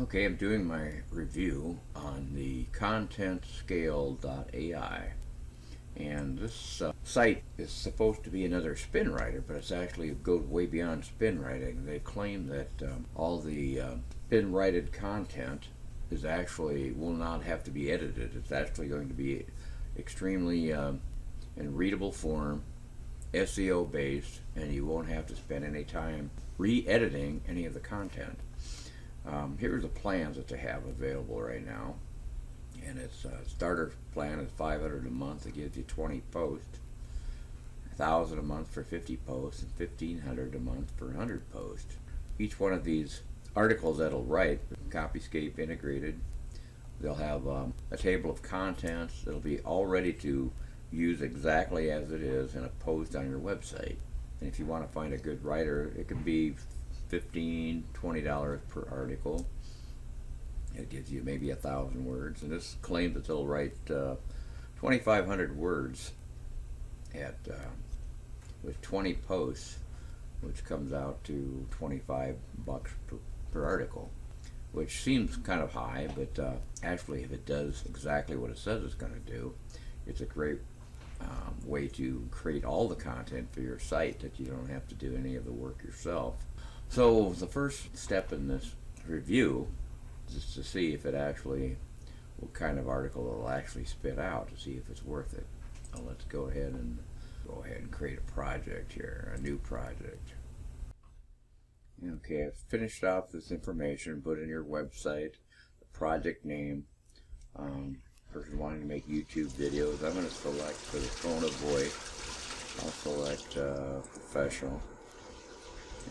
Okay, I'm doing my review on the contentatscale.ai, and this site is supposed to be another spin writer, but it's actually goes way beyond spin writing. They claim that all the spin righted content is actually will not have to be edited. It's actually going to be extremely in readable form, SEO based, and you won't have to spend any time re-editing any of the content. Here are the plans that they have available right now, and its starter plan is $500 a month. It gives you 20 posts, $1,000 a month for 50 posts, and $1,500 a month for 100 posts. Each one of these articles that'll write, Copyscape integrated. They'll have a table of contents that'll be all ready to use exactly as it is in a post on your website. And if you want to find a good writer, it can be $15, $20 per article. It gives you maybe 1,000 words, and this claims that they'll write 2,500 words at with 20 posts, which comes out to $25 per article, which seems kind of high, but actually, if it does exactly what it says it's going to do, it's a great way to create all the content for your site that you don't have to do any of the work yourself. So the first step in this review is to see if it actually, what kind of article it'll actually spit out, to see if it's worth it. Now let's go ahead and create a project here, a new project. Okay, I've finished off this information, put in your website, the project name, person wanting to make YouTube videos. I'm going to select for the tone of voice, I'll select professional,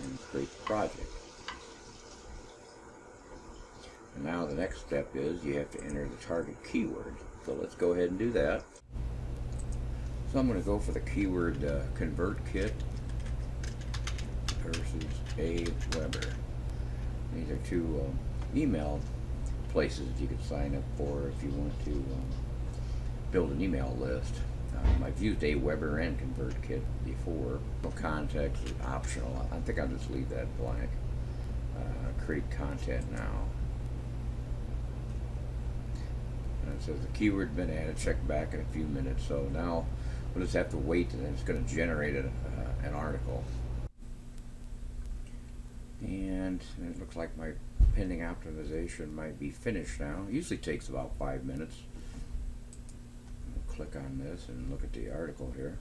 and create the project. And now the next step is you have to enter the target keyword. So let's go ahead and do that. So I'm going to go for the keyword ConvertKit versus Aweber. These are two email places you could sign up for if you want to build an email list. I've used Aweber and ConvertKit before. No context is optional. I think I'll just leave that blank. Create content now. And it says the keyword been added. Check back in a few minutes. So now we'll just have to wait, and then it's going to generate an article. And it looks like my pending optimization might be finished now. It usually takes about 5 minutes. I'll click on this and look at the article here.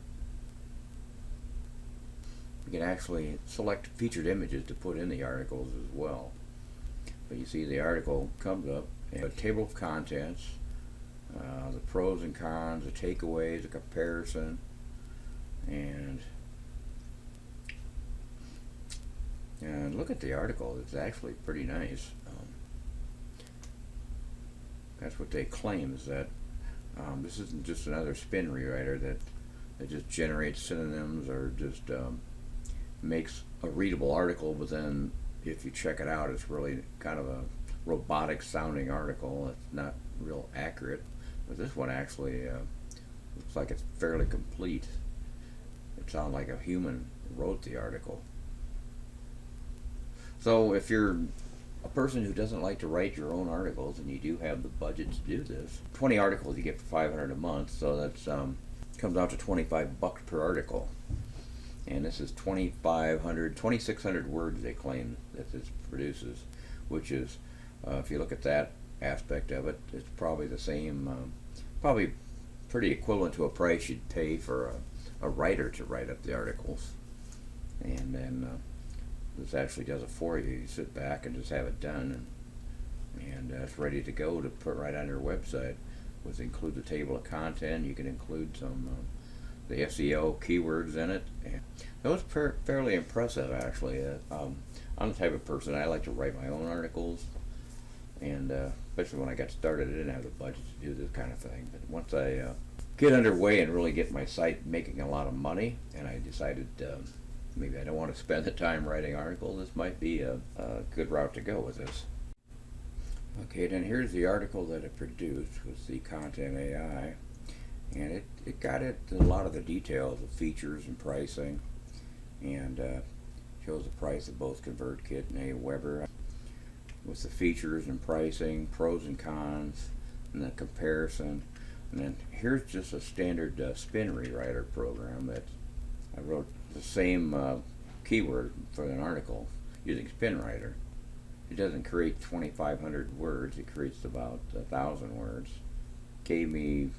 You can actually select featured images to put in the articles as well. But you see the article comes up, and a table of contents, the pros and cons, the takeaways, the comparison, and look at the article. It's actually pretty nice. That's what they claim, is that this isn't just another spin rewriter that just generates synonyms or just makes a readable article, but then if you check it out, it's really kind of a robotic sounding article. It's not real accurate. But this one actually looks like it's fairly complete. It sounds like a human wrote the article. So if you're a person who doesn't like to write your own articles, and you do have the budget to do this, 20 articles you get for $500 a month, so that's comes out to $25 per article. And this is 2,600 words they claim that this produces, which is, if you look at that aspect of it, it's probably the same, probably pretty equivalent to a price you'd pay for a writer to write up the articles. And then this actually does it for you. You sit back and just have it done, and it's ready to go to put right on your website. With include the table of content, you can include some the SEO keywords in it. And that was fairly impressive, actually. I'm the type of person, I like to write my own articles, and especially when I got started, I didn't have the budget to do this kind of thing. But once I get underway and really get my site making a lot of money, and I decided maybe I don't want to spend the time writing articles, this might be a good route to go with this. Okay, then here's the article that it produced with the Content AI, and it got it a lot of the details of features and pricing, and shows the price of both ConvertKit and Aweber. with the features and pricing, pros and cons, and the comparison. And then here's just a standard spin rewriter program that I wrote the same keyword for an article using SpinWriter. It doesn't create 2,500 words, it creates about 1,000 words. Gave me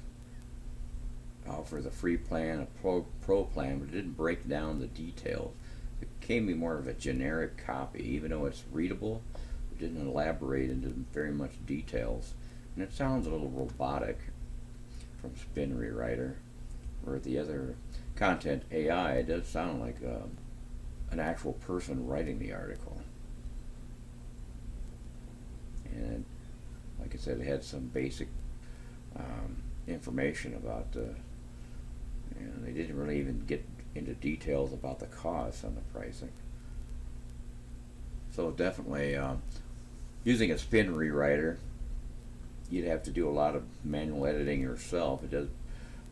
for the free plan, a pro plan, but it didn't break down the details. It gave me more of a generic copy, even though it's readable. It didn't elaborate into very much details, and it sounds a little robotic from Spin Rewriter. Where the other Content AI, it does sound like an actual person writing the article. And like I said, it had some basic information about and they didn't really even get into details about the costs and the pricing. So definitely using a spin rewriter, you'd have to do a lot of manual editing yourself. It does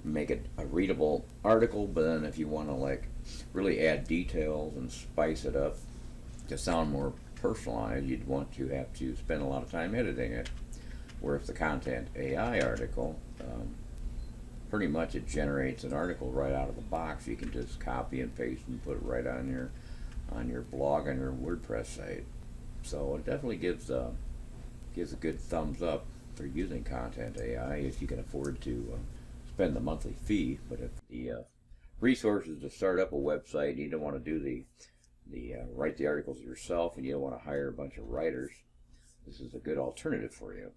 make it a readable article, but then if you want to like really add details and spice it up to sound more personalized, you'd want to have to spend a lot of time editing it. Where if the Content AI article, pretty much it generates an article right out of the box. You can just copy and paste and put it right on your blog, on your WordPress site. So it definitely gives a good thumbs up for using Content AI if you can afford to spend the monthly fee. But if the resources to start up a website, you don't want to do the write the articles yourself, and you don't want to hire a bunch of writers, this is a good alternative for you.